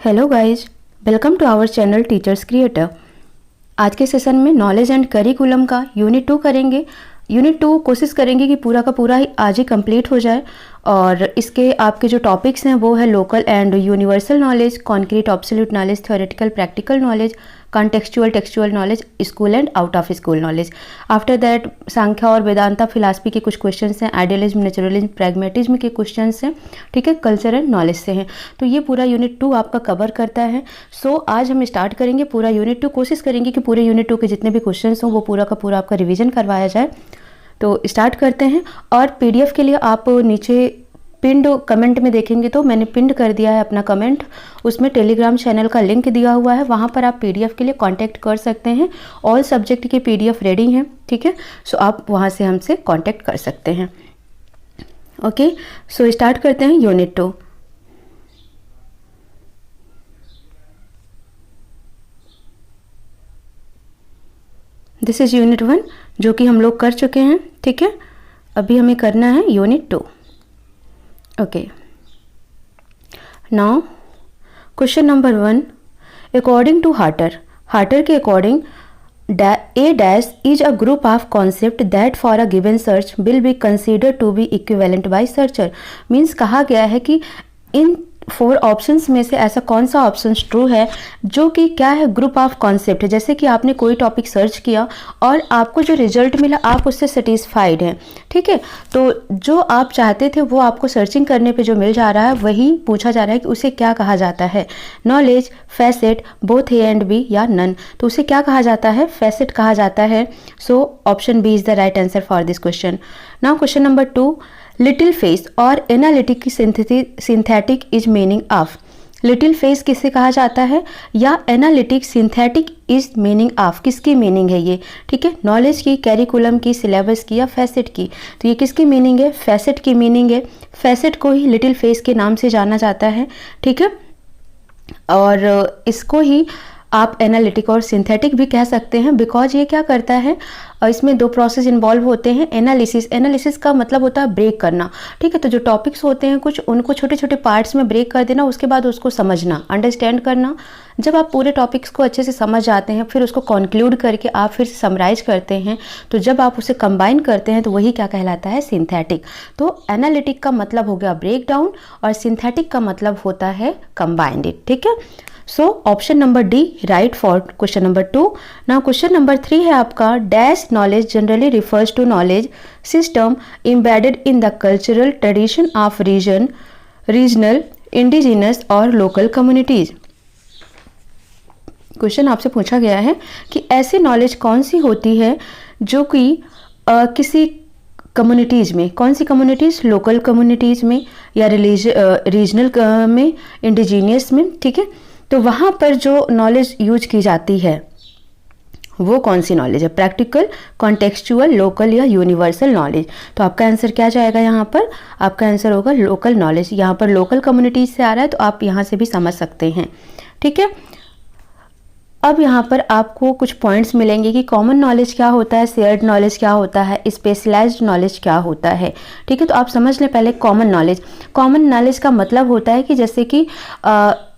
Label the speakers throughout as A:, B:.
A: Hello guys, welcome to our channel teachers creator. आज के session में नॉलेज एंड करिकुलम का यूनिट 2 करेंगे। यूनिट 2 कोशिश करेंगे कि पूरा का पूरा ही आज ही कंप्लीट हो जाए। और इसके आपके जो टॉपिक्स हैं वो है local and universal knowledge, concrete absolute knowledge, theoretical practical knowledge, contextual textual knowledge, school and out of school knowledge. After that Sankhya और वेदांता फिलासफी के कुछ क्वेश्चंस हैं, आइडियलिज्म, नेचुरलिज्म, प्रैग्मेटिज्म के क्वेश्चंस हैं, ठीक है, कल्चर एंड नॉलेज से हैं। तो ये पूरा यूनिट 2 आपका कवर करता है। सो आज हम स्टार्ट करेंगे पूरा यूनिट 2। कोशिश करेंगे कि पूरे यूनिट 2 के जितने भी क्वेश्चंस हों वो पूरा का पूरा आपका रिविजन करवाया जाए। तो स्टार्ट करते हैं। और पीडीएफ के लिए आप नीचे पिंड कमेंट में देखेंगे तो मैंने पिंड कर दिया है अपना कमेंट, उसमें टेलीग्राम चैनल का लिंक दिया हुआ है, वहाँ पर आप पीडीएफ के लिए कांटेक्ट कर सकते हैं। ऑल सब्जेक्ट के पीडीएफ रेडी हैं, ठीक है। सो आप वहाँ से हमसे कांटेक्ट कर सकते हैं। ओके, सो स्टार्ट करते हैं यूनिट 2। दिस इज यूनिट 1 जो कि हम लोग कर चुके हैं, ठीक है। अभी हमें करना है unit 2। Okay, now question number 1, according to Harter के according A dash is a group of concept that for a given search will be considered to be equivalent by searcher। Means कहा गया है कि इन 4 ऑप्शंस में से ऐसा कौन सा ऑप्शन ट्रू है जो कि क्या है, ग्रुप ऑफ कॉन्सेप्ट। जैसे कि आपने कोई टॉपिक सर्च किया और आपको जो रिजल्ट मिला आप उससे सेटिस्फाइड हैं, ठीक है। तो जो आप चाहते थे वो आपको सर्चिंग करने पे जो मिल जा रहा है वही पूछा जा रहा है कि उसे क्या कहा जाता है, knowledge, facet, both A and B या नन। तो उसे क्या कहा जाता है, फैसेट कहा जाता है। So option B is the right answer for this question. Now question number 2, little face और एनालिटिक की synthetic is meaning of. Little face किसे कहा जाता है या analytic synthetic is meaning of, किसकी मीनिंग है ये, ठीक है। नॉलेज की, कैरिकुलम की, सिलेबस की या फैसेट की। तो ये किसकी मीनिंग है, फैसेट की मीनिंग है। फैसेट को ही लिटिल फेस के नाम से जाना जाता है, ठीक है। और इसको ही आप एनालिटिक और सिंथेटिक भी कह सकते हैं, बिकॉज ये क्या करता है, इसमें 2 प्रोसेस इन्वॉल्व होते हैं। एनालिसिस का मतलब होता है ब्रेक करना, ठीक है। तो जो टॉपिक्स होते हैं कुछ, उनको छोटे छोटे पार्ट्स में ब्रेक कर देना, उसके बाद उसको समझना, अंडरस्टैंड करना। जब आप पूरे टॉपिक्स को अच्छे से समझ जाते हैं फिर उसको कंक्लूड करके आप फिर समराइज करते हैं, तो जब आप उसे कंबाइन करते हैं तो वही क्या कहलाता है, सिंथेटिक। तो एनालिटिक का मतलब हो गया ब्रेक डाउन और सिंथेटिक का मतलब होता है कंबाइंड, ठीक है। So option number D right for question number 2। Now question number 3 है आपका, dash knowledge generally refers to knowledge system embedded in the cultural tradition of regional, indigenous और लोकल कम्युनिटीज। क्वेश्चन आपसे पूछा गया है कि ऐसी नॉलेज कौन सी होती है जो कि किसी कम्युनिटीज़ में, कौन सी कम्युनिटीज़, लोकल कम्युनिटीज़ में या रीजनल में, इंडिजीनियस में, ठीक है। तो वहाँ पर जो नॉलेज यूज की जाती है वो कौन सी नॉलेज है, प्रैक्टिकल, कॉन्टेक्चुअल, लोकल या यूनिवर्सल नॉलेज। तो आपका आंसर क्या जाएगा यहाँ पर, आपका आंसर होगा लोकल नॉलेज। यहाँ पर लोकल कम्युनिटीज से आ रहा है तो आप यहाँ से भी समझ सकते हैं, ठीक है। अब यहाँ पर आपको कुछ पॉइंट्स मिलेंगे कि कॉमन नॉलेज क्या होता है, शेयर्ड नॉलेज क्या होता है, स्पेशलाइज्ड नॉलेज क्या होता है, ठीक है। तो आप समझ लें पहले कॉमन नॉलेज। कॉमन नॉलेज का मतलब होता है कि जैसे कि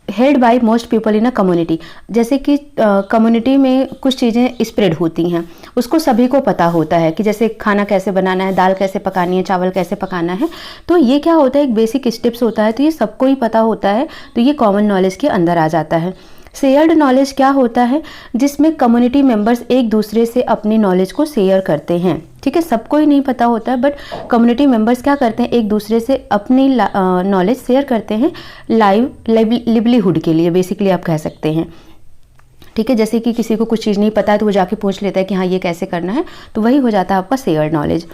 A: held by most people in a community. जैसे कि कम्युनिटी में कुछ चीज़ें स्प्रेड होती हैं, उसको सभी को पता होता है कि जैसे खाना कैसे बनाना है, दाल कैसे पकानी है, चावल कैसे पकाना है। तो ये क्या होता है, एक बेसिक स्टेप्स होता है, तो ये सबको ही पता होता है, तो ये कॉमन नॉलेज के अंदर आ जाता है। शेयर्ड नॉलेज क्या होता है, जिसमें कम्युनिटी मेंबर्स एक दूसरे से अपनी नॉलेज को शेयर करते हैं, ठीक है। सबको ही नहीं पता होता है बट कम्युनिटी मेंबर्स क्या करते हैं, एक दूसरे से अपनी नॉलेज शेयर करते हैं लिवलीहुड के लिए, बेसिकली आप कह सकते हैं, ठीक है। जैसे कि किसी को कुछ चीज़ नहीं पता है तो वो जाके पूछ लेता है कि हाँ ये कैसे करना है, तो वही हो जाता है आपका शेयर्ड नॉलेज।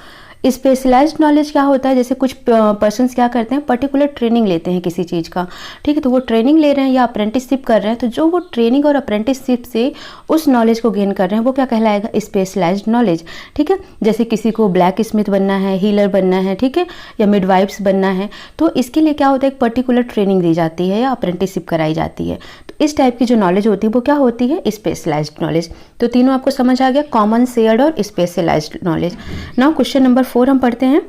A: स्पेशलाइज्ड नॉलेज क्या होता है, जैसे कुछ पर्सन्स क्या करते हैं, पर्टिकुलर ट्रेनिंग लेते हैं किसी चीज़ का, ठीक है। तो वो ट्रेनिंग ले रहे हैं या अप्रेंटिसशिप कर रहे हैं, तो जो वो ट्रेनिंग और अप्रेंटिसशिप से उस नॉलेज को गेन कर रहे हैं वो क्या कहलाएगा, स्पेशलाइज्ड नॉलेज, ठीक है। जैसे किसी को ब्लैक स्मिथ बनना है, हीलर बनना है, ठीक है, या मिडवाइफ्स बनना है, तो इसके लिए क्या होता है, एक पर्टिकुलर ट्रेनिंग दी जाती है या अप्रेंटिसशिप कराई जाती है। तो इस टाइप की जो नॉलेज होती है वो क्या होती है, स्पेशलाइज्ड नॉलेज। तो तीनों आपको समझ आ गया, कॉमन, शेयर्ड और specialised knowledge. Now question number 4 हम पढ़ते हैं।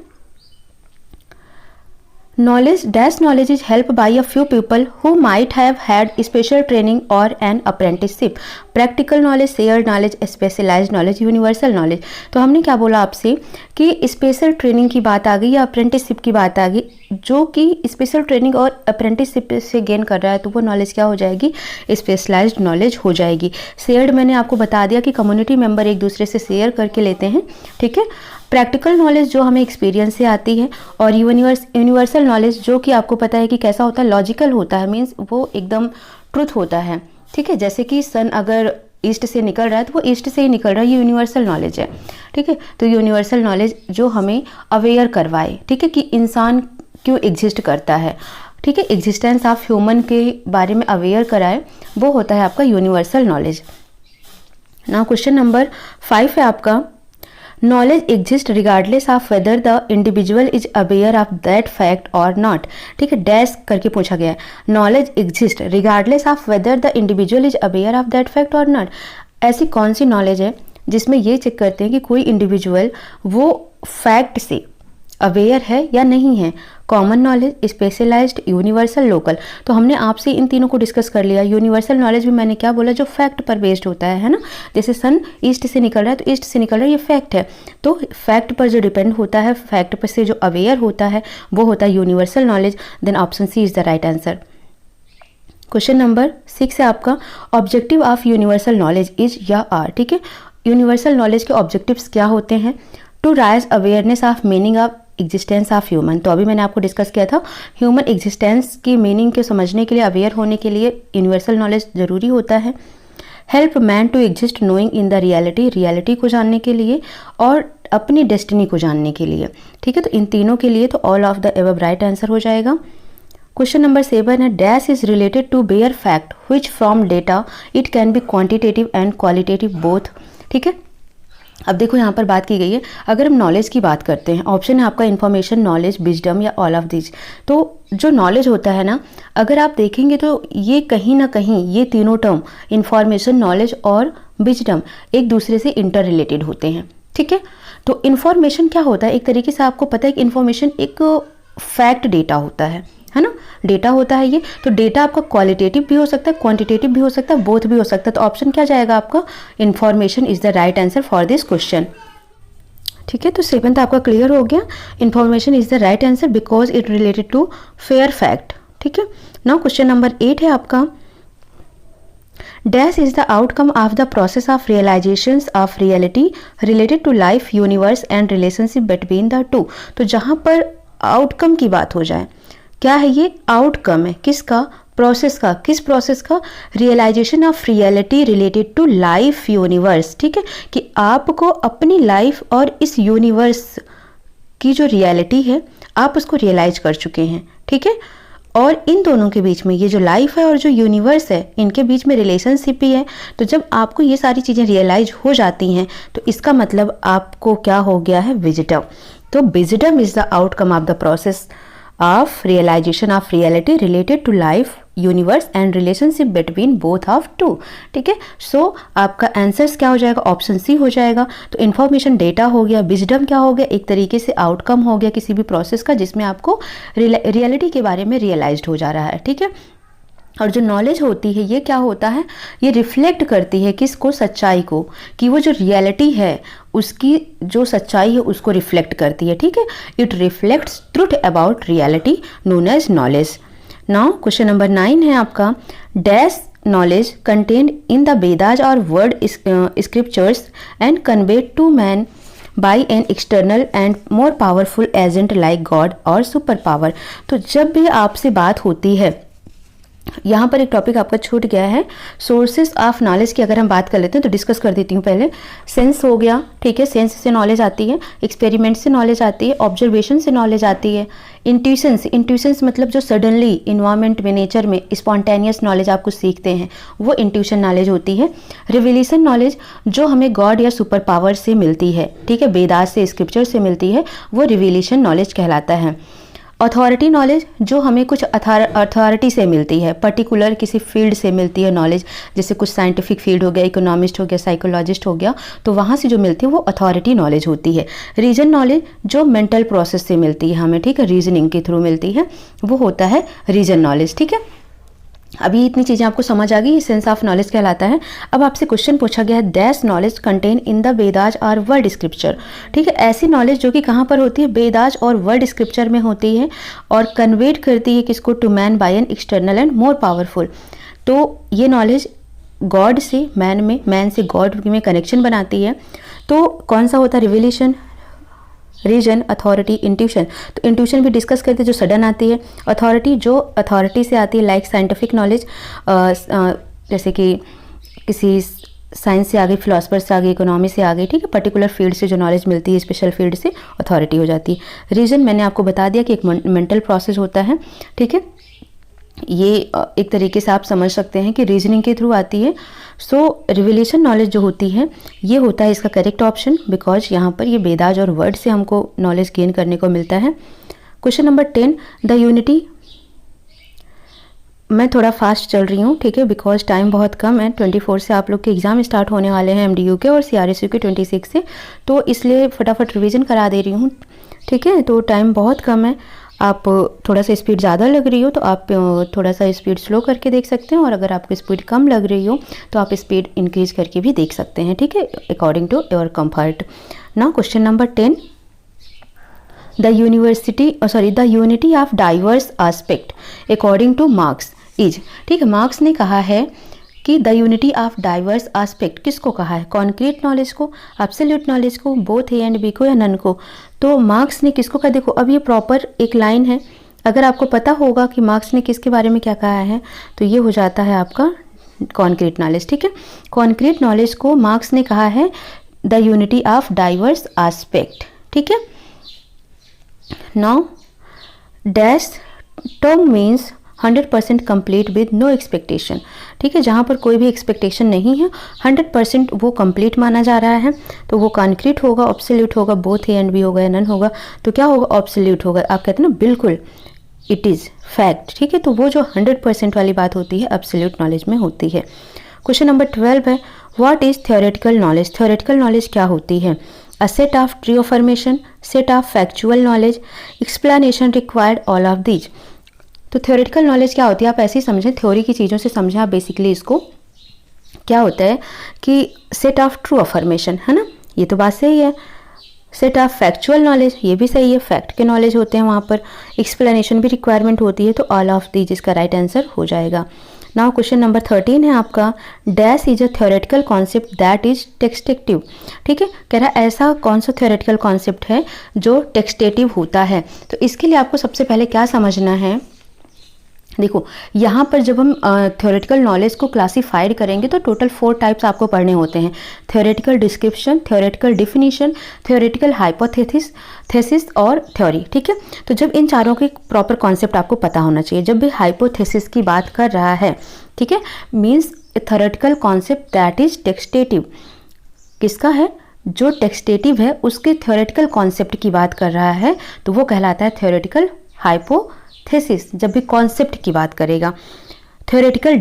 A: Knowledge dash knowledge is helped by a few people who might have had special training or an apprenticeship. Practical knowledge, shared knowledge, specialized knowledge, universal knowledge. तो हमने क्या बोला आपसे कि special training की बात आ गई या अप्रेंटिसशिप की बात आ गई, जो कि स्पेशल ट्रेनिंग और अप्रेंटिसशिप से गेन कर रहा है तो वो नॉलेज क्या हो जाएगी, स्पेशलाइज्ड नॉलेज हो जाएगी। शेयर्ड मैंने आपको बता दिया कि कम्युनिटी मेंबर एक दूसरे से शेयर करके लेते हैं, ठीक है। प्रैक्टिकल नॉलेज जो हमें एक्सपीरियंस से आती है, और यूनिवर्सल नॉलेज जो कि आपको पता है कि कैसा होता है, लॉजिकल होता है, मीन्स वो एकदम ट्रुथ होता है, ठीक है। जैसे कि सन अगर ईस्ट से निकल रहा है तो वो ईस्ट से ही निकल रहा है, ये यूनिवर्सल नॉलेज है, ठीक है। तो यूनिवर्सल नॉलेज जो हमें अवेयर करवाए, ठीक है, कि इंसान क्यों एग्जिस्ट करता है, ठीक है, एग्जिस्टेंस ऑफ ह्यूमन के बारे में अवेयर कराए, वो होता है आपका universal knowledge. Now question number 5 है आपका, knowledge exist regardless of whether the individual is aware of that fact और नॉट, ठीक है, डैश करके पूछा गया है। Knowledge exist regardless of whether the individual is aware of that fact और नॉट। ऐसी कौन सी नॉलेज है जिसमें ये चेक करते हैं कि कोई इंडिविजुअल वो फैक्ट से अवेयर है या नहीं है। Common knowledge, specialised, universal, local. तो हमने आपसे इन तीनों को डिस्कस कर लिया। यूनिवर्सल नॉलेज भी मैंने क्या बोला, जो फैक्ट पर बेस्ड होता है ना, जैसे सन ईस्ट से निकल रहा है तो ईस्ट से निकल रहा है, ये फैक्ट है। तो फैक्ट पर जो डिपेंड होता है, फैक्ट पर से जो अवेयर होता है, वो होता है universal knowledge. Then option C is the right answer. Question number 6 है आपका, objective of universal knowledge is या आर, ठीक है। यूनिवर्सल नॉलेज के ऑब्जेक्टिव्स क्या होते हैं, to raise awareness of meaning of existence of human. तो अभी मैंने आपको डिस्कस किया था, ह्यूमन एग्जिस्टेंस की मीनिंग के समझने के लिए, अवेयर होने के लिए यूनिवर्सल नॉलेज जरूरी होता है। Help man to exist knowing in the reality, reality को जानने के लिए और अपनी डेस्टिनी को जानने के लिए, ठीक है। तो इन तीनों के लिए तो all of the above right answer हो जाएगा। क्वेश्चन नंबर 7 है, dash is related to bare fact which from data it can be quantitative and qualitative both, ठीक है। अब देखो यहाँ पर बात की गई है, अगर हम नॉलेज की बात करते हैं, ऑप्शन है आपका इन्फॉर्मेशन, नॉलेज, विजडम या ऑल ऑफ दिस। तो जो नॉलेज होता है ना, अगर आप देखेंगे तो ये कहीं ना कहीं ये तीनों टर्म इन्फॉर्मेशन, नॉलेज और विजडम एक दूसरे से इंटर रिलेटेड होते हैं, ठीक है। तो इन्फॉर्मेशन क्या होता है, एक तरीके से आपको पता है कि इन्फॉर्मेशन एक फैक्ट डेटा होता है ना, डेटा होता है ये। तो डेटा आपका क्वालिटेटिव भी हो सकता है, क्वांटिटेटिव भी हो सकता है, बोथ भी हो सकता है। तो ऑप्शन क्या जाएगा आपका, information is the right answer for this question, ठीक है। तो 7th आपका क्लियर हो गया, information is the right answer because it related to fair fact, ठीक है। नाउ क्वेश्चन नंबर 8 है आपका, dash is the outcome of the process of realisation of reality related to life, universe and relationship between the two. तो जहां पर outcome की बात हो जाए, क्या है ये, आउटकम है किसका, प्रोसेस का, किस प्रोसेस का, realisation of reality related to life, universe, ठीक है, कि आपको अपनी लाइफ और इस यूनिवर्स की जो रियलिटी है आप उसको रियलाइज कर चुके हैं, ठीक है। और इन दोनों के बीच में ये जो लाइफ है और जो यूनिवर्स है, इनके बीच में रिलेशनशिप भी है। तो जब आपको ये सारी चीज़ें रियलाइज हो जाती हैं तो इसका मतलब आपको क्या हो गया है, विजडम। तो wisdom is the outcome of the process of realization of reality related to life, universe and relationship between both of two, ठीक है। सो आपका आंसर्स क्या हो जाएगा, ऑप्शन सी हो जाएगा। तो इन्फॉर्मेशन डेटा हो गया, विजडम क्या हो गया, एक तरीके से आउटकम हो गया किसी भी प्रोसेस का जिसमें आपको रियलिटी के बारे में रियलाइज्ड हो जा रहा है, ठीक है। और जो नॉलेज होती है ये क्या होता है, ये रिफ्लेक्ट करती है किसको, सच्चाई को, कि वो जो रियलिटी है उसकी जो सच्चाई है उसको रिफ्लेक्ट करती है, ठीक है। It reflects truth about reality known as knowledge. Now question number 9 है आपका, dash knowledge contained in the Vedas or word scriptures and conveyed to man by an external and more powerful agent like God or superpower। तो जब भी आपसे बात होती है, यहाँ पर एक टॉपिक आपका छूट गया है, सोर्सेस ऑफ नॉलेज की अगर हम बात कर लेते हैं तो डिस्कस कर देती हूँ पहले। सेंस हो गया, ठीक है, सेंस से नॉलेज आती है, एक्सपेरिमेंट से नॉलेज आती है, ऑब्जर्वेशन से नॉलेज आती है, इंट्यूशंस मतलब जो सडनली इन्वायरमेंट में, नेचर में स्पॉन्टेनियस नॉलेज आपको सीखते हैं वो इंट्यूशन नॉलेज होती है। रिविलेशन नॉलेज जो हमें गॉड या सुपर पावर से मिलती है, ठीक है, वेदास से, स्क्रिप्चर से मिलती है, वो रिविलेशन नॉलेज कहलाता है। अथॉरिटी नॉलेज जो हमें कुछ अथॉरिटी से मिलती है, पर्टिकुलर किसी फील्ड से मिलती है नॉलेज, जैसे कुछ साइंटिफिक फील्ड हो गया, इकोनॉमिस्ट हो गया, साइकोलॉजिस्ट हो गया, तो वहाँ से जो मिलती है वो अथॉरिटी नॉलेज होती है। रीजन नॉलेज जो मेंटल प्रोसेस से मिलती है हमें, ठीक है, रीजनिंग के थ्रू मिलती है, वो होता है रीजन नॉलेज। ठीक है, अभी इतनी चीज़ें आपको समझ आ गई, ये सेंस ऑफ नॉलेज कहलाता है। अब आपसे क्वेश्चन पूछा गया है, that knowledge contain in the Vedas और वर्ड स्क्रिप्चर। ठीक है, ऐसी नॉलेज जो कि कहाँ पर होती है, वेदाज और वर्ड स्क्रिप्चर में होती है, और कन्वेट करती है किसको, to man by an external and more powerful. तो ये नॉलेज गॉड से मैन में, मैन से गॉड में कनेक्शन बनाती है। तो कौन सा होता है, रिविलेशन, रीजन, अथॉरिटी, इंट्यूशन। तो इंट्यूशन भी डिस्कस करते हैं जो सडन आती है, अथॉरिटी जो अथॉरिटी से आती है, लाइक साइंटिफिक नॉलेज, जैसे कि किसी साइंस से आगे, फिलोसफर से आगे, इकोनॉमी से आगे, ठीक है, पर्टिकुलर फील्ड से जो नॉलेज मिलती है, स्पेशल फील्ड से अथॉरिटी हो जाती है। रीजन मैंने आपको बता दिया कि एक मेंटल प्रोसेस होता है। ठीक है, ये एक तरीके से आप समझ सकते हैं कि रीजनिंग के थ्रू आती है। सो रिविलेशन नॉलेज जो होती है ये होता है इसका करेक्ट ऑप्शन, बिकॉज यहाँ पर ये वेदाज और वर्ड से हमको नॉलेज गेन करने को मिलता है। Question number 10, the unity. मैं थोड़ा फास्ट चल रही हूँ, ठीक है, बिकॉज टाइम बहुत कम है। 24 से आप लोग के एग्ज़ाम स्टार्ट होने वाले हैं MDU के और CRSU के 26 से, तो इसलिए फटाफट रिवीजन करा दे रही हूँ। ठीक है, तो टाइम बहुत कम है, आप थोड़ा सा स्पीड ज़्यादा लग रही हो तो आप थोड़ा सा स्पीड स्लो करके देख सकते हैं, और अगर आपको स्पीड कम लग रही हो तो आप स्पीड इंक्रीज करके भी देख सकते हैं। ठीक है, according to your comfort. Now question number 10, the unity of diverse aspect according to Marx is. ठीक है, मार्क्स ने कहा है कि the unity of diverse aspect किसको कहा है, कॉन्क्रीट नॉलेज को, एब्सोल्यूट नॉलेज को, बोथ ए एंड बी को, या नन को। तो मार्क्स ने किसको कहा, देखो अब ये प्रॉपर एक लाइन है, अगर आपको पता होगा कि मार्क्स ने किसके बारे में क्या कहा है तो ये हो जाता है आपका कॉन्क्रीट नॉलेज। ठीक है, कॉन्क्रीट नॉलेज को मार्क्स ने कहा है the unity of diverse aspect. ठीक है, now dash term means 100% complete with no expectation. ठीक है, जहाँ पर कोई भी एक्सपेक्टेशन नहीं है, 100% वो कंप्लीट माना जा रहा है, तो वो कॉन्क्रीट होगा, ऑब्सोल्यूट होगा, बोथ ए एंड बी होगा या नन होगा, तो क्या होगा, ऑब्सोल्यूट होगा। आप कहते हैं ना बिल्कुल, इट इज़ फैक्ट। ठीक है, तो वो जो 100% वाली बात होती है एब्सोल्यूट नॉलेज में होती है। क्वेश्चन नंबर 12 है, what is theoretical knowledge. Theoretical knowledge क्या होती है, a set of true affirmation, set of factual knowledge, explanation required, all of these. तो थ्योरेटिकल नॉलेज क्या होती है, आप ऐसे ही समझें, थ्योरी की चीज़ों से समझें आप बेसिकली इसको। क्या होता है कि सेट ऑफ ट्रू अफर्मेशन, है ना, ये तो बात सही है। सेट ऑफ फैक्चुअल नॉलेज, ये भी सही है, फैक्ट के नॉलेज होते हैं वहाँ पर। एक्सप्लेनेशन भी रिक्वायरमेंट होती है, तो ऑल ऑफ दी जिसका राइट आंसर हो जाएगा। नाउ क्वेश्चन नंबर 13 है आपका, dash is a theoretical concept that is tentative. ठीक है, कह रहा है ऐसा कौन सा थ्योरेटिकल कॉन्सेप्ट है जो टेक्सटेटिव होता है। तो इसके लिए आपको सबसे पहले क्या समझना है, देखो यहाँ पर जब हम थ्योरेटिकल नॉलेज को क्लासीफाइड करेंगे तो टोटल 4 टाइप्स आपको पढ़ने होते हैं, theoretical description, theoretical definition, theoretical hypothesis और थ्योरी। ठीक है, तो जब इन चारों के प्रॉपर कॉन्सेप्ट आपको पता होना चाहिए। जब भी हाइपोथेसिस की बात कर रहा है, ठीक है, means theoretical concept that is tentative, किसका है, जो टेक्सटेटिव है उसके थ्योरेटिकल कॉन्सेप्ट की बात कर रहा है, तो वो कहलाता है थ्योरेटिकल हाइपोथेसिस। जब भी कॉन्सेप्ट की बात करेगा, थ्योरेटिकल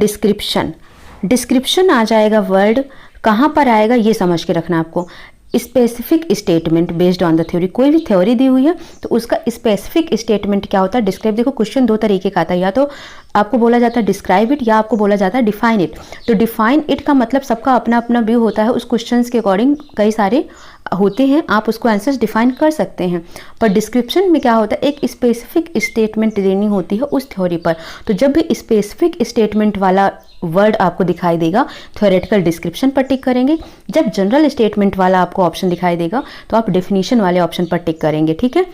A: डिस्क्रिप्शन आ जाएगा, वर्ड कहाँ पर आएगा ये समझ के रखना आपको। Specific statement based on the theory, कोई भी थ्योरी दी हुई है तो उसका स्पेसिफिक स्टेटमेंट क्या होता है, डिस्क्राइब। देखो क्वेश्चन 2 तरीके का आता है, या तो आपको बोला जाता है डिस्क्राइब इट, या आपको बोला जाता है डिफाइन इट। तो डिफाइन इट का मतलब सबका अपना अपना व्यू होता है, उस क्वेश्चन के अकॉर्डिंग कई सारे होते हैं, आप उसको आंसर्स डिफाइन कर सकते हैं। पर डिस्क्रिप्शन में क्या होता है, एक स्पेसिफिक स्टेटमेंट देनी होती है उस थ्योरी पर। तो जब भी स्पेसिफिक स्टेटमेंट वाला वर्ड आपको दिखाई देगा, थ्योरेटिकल डिस्क्रिप्शन पर टिक करेंगे। जब जनरल स्टेटमेंट वाला आपको ऑप्शन दिखाई देगा तो आप डेफिनेशन वाले ऑप्शन पर टिक करेंगे। ठीक है,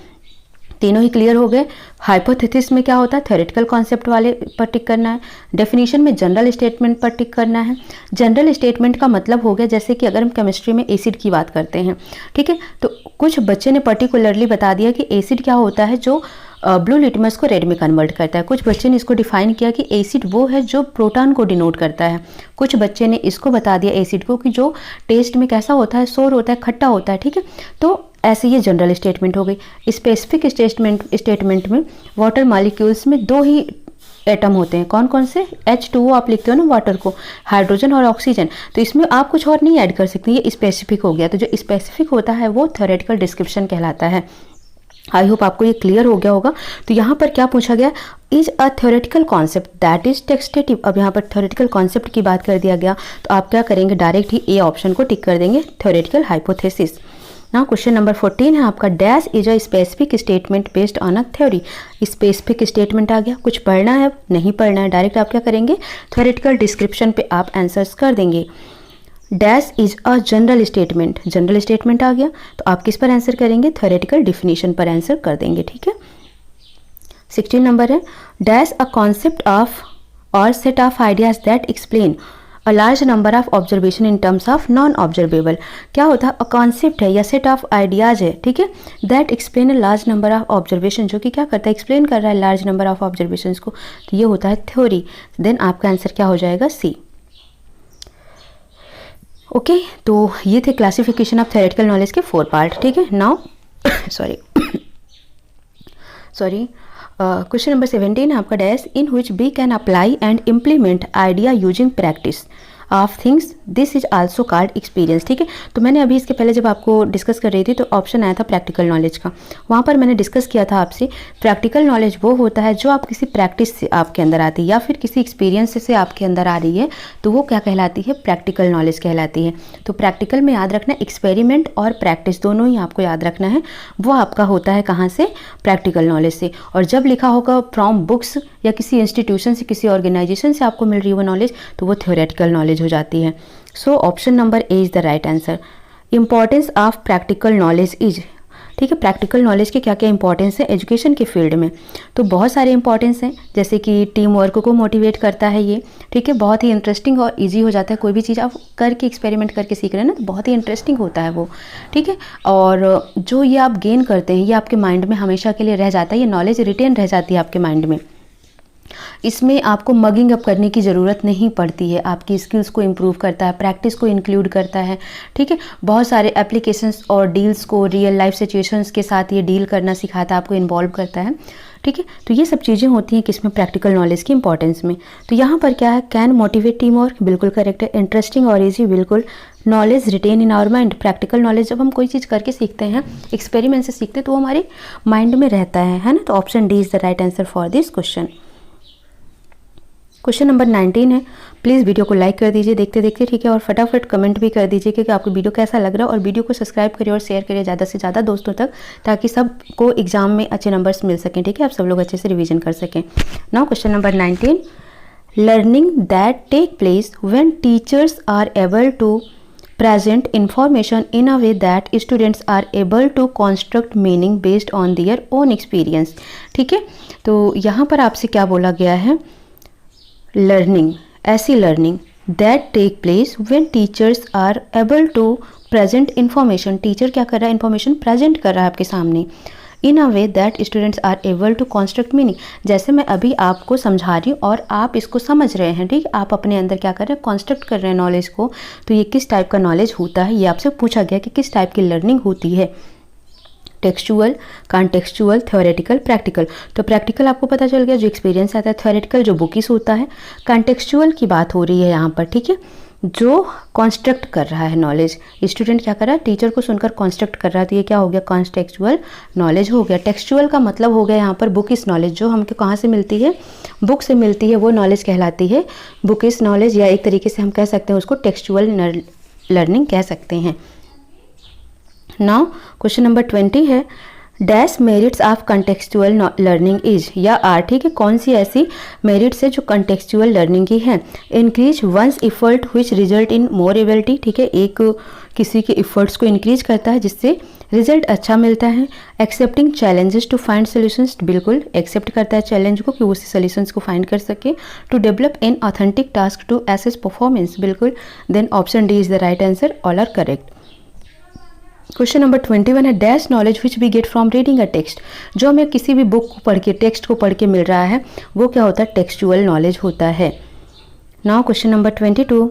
A: तीनों ही क्लियर हो गए। हाइपोथेसिस में क्या होता है, थ्योरेटिकल कॉन्सेप्ट वाले पर टिक करना है। डेफिनेशन में जनरल स्टेटमेंट पर टिक करना है। जनरल स्टेटमेंट का मतलब हो गया, जैसे कि अगर हम केमिस्ट्री में एसिड की बात करते हैं, ठीक है, तो कुछ बच्चे ने पर्टिकुलरली बता दिया कि एसिड क्या होता है जो ब्लू लिटमस को रेड में कन्वर्ट करता है। कुछ बच्चे ने इसको डिफाइन किया कि एसिड वो है जो प्रोटॉन को डिनोट करता है। कुछ बच्चे ने इसको बता दिया एसिड को कि जो टेस्ट में कैसा होता है, सोर होता है, खट्टा होता है। ठीक है, तो ऐसे ये जनरल स्टेटमेंट हो गई। स्पेसिफिक स्टेटमेंट में वाटर मॉलिक्यूल्स में दो ही एटम होते हैं, कौन कौन से? H2O आप लिखते हो ना वाटर को, हाइड्रोजन और ऑक्सीजन, तो इसमें आप कुछ और नहीं ऐड कर सकते, ये स्पेसिफिक हो गया। तो जो स्पेसिफिक होता है वो थ्योरेटिकल डिस्क्रिप्शन कहलाता है। आई होप आपको ये क्लियर हो गया होगा। तो यहाँ पर क्या पूछा गया? Is a theoretical concept that is tentative. अब यहाँ पर थ्योरेटिकल कॉन्सेप्ट की बात कर दिया गया, तो आप क्या करेंगे? डायरेक्ट ही ए ऑप्शन को टिक कर देंगे, थ्योरेटिकल हाइपोथेसिस। ना क्वेश्चन नंबर 14 है आपका, dash is a specific statement based on a theory. Specific statement आ गया, कुछ पढ़ना है? नहीं पढ़ना है, डायरेक्ट आप क्या करेंगे? थ्योरेटिकल डिस्क्रिप्शन पे आप आंसर्स कर देंगे। Dash is a general statement, general statement आ गया, तो आप किस पर आंसर करेंगे? थ्योरेटिकल डिफिनीशन पर आंसर कर देंगे, ठीक है। 16 नंबर है, डैश अ कॉन्सेप्ट ऑफ और set of ideas that explain a large number of observation in terms of non observable. क्या होता है? अ कॉन्सेप्ट है या सेट ऑफ आइडियाज है, ठीक है, that explain a large number of observation, जो कि क्या करता है? एक्सप्लेन कर रहा है लार्ज नंबर ऑफ ऑब्जर्वेशन को, तो ये होता है थ्योरी। देन आपका आंसर क्या हो जाएगा? सी। ओके, तो ये थे क्लासिफिकेशन ऑफ थ्योरेटिकल नॉलेज के 4 पार्ट, ठीक है। नाउ सॉरी क्वेश्चन नंबर 17 है आपका, dash in which we can apply and implement idea using practice of things, this is also called experience, ठीक है। तो मैंने अभी इसके पहले जब आपको डिस्कस कर रही थी तो ऑप्शन आया था प्रैक्टिकल नॉलेज का, वहाँ पर मैंने डिस्कस किया था आपसे, प्रैक्टिकल नॉलेज वो होता है जो आप किसी प्रैक्टिस से आपके अंदर आती है या फिर किसी एक्सपीरियंस से आपके अंदर आ रही है, तो वो क्या कहलाती है? प्रैक्टिकल नॉलेज कहलाती है। तो प्रैक्टिकल में याद रखना, एक्सपेरिमेंट और प्रैक्टिस दोनों ही आपको याद रखना है, वो आपका होता है कहाँ से? प्रैक्टिकल नॉलेज से। और जब लिखा होगा फ्रॉम बुक्स या किसी इंस्टीट्यूशन से, किसी ऑर्गेनाइजेशन से आपको मिल रही है वो नॉलेज, तो वो थ्योरेटिकल नॉलेज हो जाती है। So option number A is the right answer. Importance of practical knowledge is, ठीक है, प्रैक्टिकल नॉलेज के क्या क्या इंपॉर्टेंस है एजुकेशन के फील्ड में? तो बहुत सारे इंपॉर्टेंस हैं, जैसे कि टीम वर्क को मोटिवेट करता है ये, ठीक है, बहुत ही इंटरेस्टिंग और इजी हो जाता है। कोई भी चीज़ आप करके एक्सपेरिमेंट करके सीख रहे हैं ना, तो बहुत ही इंटरेस्टिंग होता है वो, ठीक है। और जो ये आप गेन करते हैं ये आपके माइंड में हमेशा के लिए रह जाता है, ये नॉलेज रिटेन रह जाती है आपके माइंड में। इसमें आपको मगिंग अप करने की ज़रूरत नहीं पड़ती है, आपकी स्किल्स को इम्प्रूव करता है, प्रैक्टिस को इंक्लूड करता है, ठीक है। बहुत सारे एप्लीकेशंस और डील्स को रियल लाइफ सिचुएशंस के साथ ये डील करना सिखाता है, आपको इन्वॉल्व करता है, ठीक है। तो ये सब चीज़ें होती हैं किसमें? प्रैक्टिकल नॉलेज की इंपॉर्टेंस में। तो यहाँ पर क्या है? कैन मोटिवेट टीम वर्क, बिल्कुल करेक्ट है। इंटरेस्टिंग और ईजी, बिल्कुल। Knowledge retain in our mind, practical knowledge जब हम कोई चीज़ करके सीखते हैं, एक्सपेरिमेंट से सीखते हैं, तो वो हमारे माइंड में रहता है ना। तो option D is the right answer for this question. Question number 19 है, प्लीज़ वीडियो को लाइक कर दीजिए देखते देखते, ठीक है, और फटाफट कमेंट भी कर दीजिए कि आपको वीडियो कैसा लग रहा है, और वीडियो को सब्सक्राइब करिए और शेयर करिए ज़्यादा से ज़्यादा दोस्तों तक, ताकि सबको एग्जाम में अच्छे नंबर्स मिल सकें, ठीक है, आप सब लोग अच्छे से रिवीजन कर सकें। Now question number 19, learning that take place when teachers are able to present information in a way that students are able to construct meaning based on their own experience, ठीक है। तो यहाँ पर आपसे क्या बोला गया है? लर्निंग, ऐसी learning that take place when teachers are able to present information, teacher क्या कर रहा है? इन्फॉर्मेशन प्रेजेंट कर रहा है आपके सामने, in a way that students are able to construct meaning, जैसे मैं अभी आपको समझा रही हूँ और आप इसको समझ रहे हैं, ठीक, आप अपने अंदर क्या कर रहे हैं? कॉन्स्ट्रक्ट कर रहे हैं नॉलेज को। तो ये किस टाइप का नॉलेज होता है? ये आपसे पूछा गया कि किस टाइप की लर्निंग होती है, टेक्सचुअल, कॉन्टेक्सचुअल, थ्योरेटिकल, प्रैक्टिकल। तो प्रैक्टिकल आपको पता चल गया जो एक्सपीरियंस आता है, थ्योरेटिकल जो बुकिस होता है, कॉन्टेक्सचुअल की बात हो रही है यहाँ पर, ठीक है, जो कॉन्स्ट्रक्ट कर रहा है नॉलेज, स्टूडेंट क्या कर रहा है? टीचर को सुनकर कॉन्स्ट्रक्ट कर रहा है, तो ये क्या हो गया? कॉन्टेक्सचुअल नॉलेज हो गया। टेक्सचुअल का मतलब हो गया यहाँ पर बुकिस नॉलेज, जो हमको कहाँ से मिलती है? बुक से मिलती है, वो नॉलेज कहलाती है बुकिस नॉलेज, या एक तरीके से हम कह सकते हैं उसको टेक्सचुअल लर्निंग कह सकते हैं। नाउ क्वेश्चन नंबर 20 है, dash merits of contextual learning is, या आर, ठीक है, कौन सी ऐसी मेरिट्स है जो कंटेक्सचुअल लर्निंग की है? Increase one's effort which result in more ability, ठीक है, एक किसी के इफर्ट्स को इंक्रीज करता है जिससे रिजल्ट अच्छा मिलता है। Accepting challenges to find solutions, बिल्कुल एक्सेप्ट करता है चैलेंज को कि वो उसी सोल्यूशंस को फाइंड कर सके। To develop an authentic task to assess performance, बिल्कुल। Then option D is the right answer, all are correct. Question number 21 है, dash knowledge which we get from reading a text, जो हमें किसी भी book को पढ़ के, टेक्स्ट को पढ़ के मिल रहा है, वो क्या होता है? टेक्सचुअल नॉलेज होता है। Now question number 22,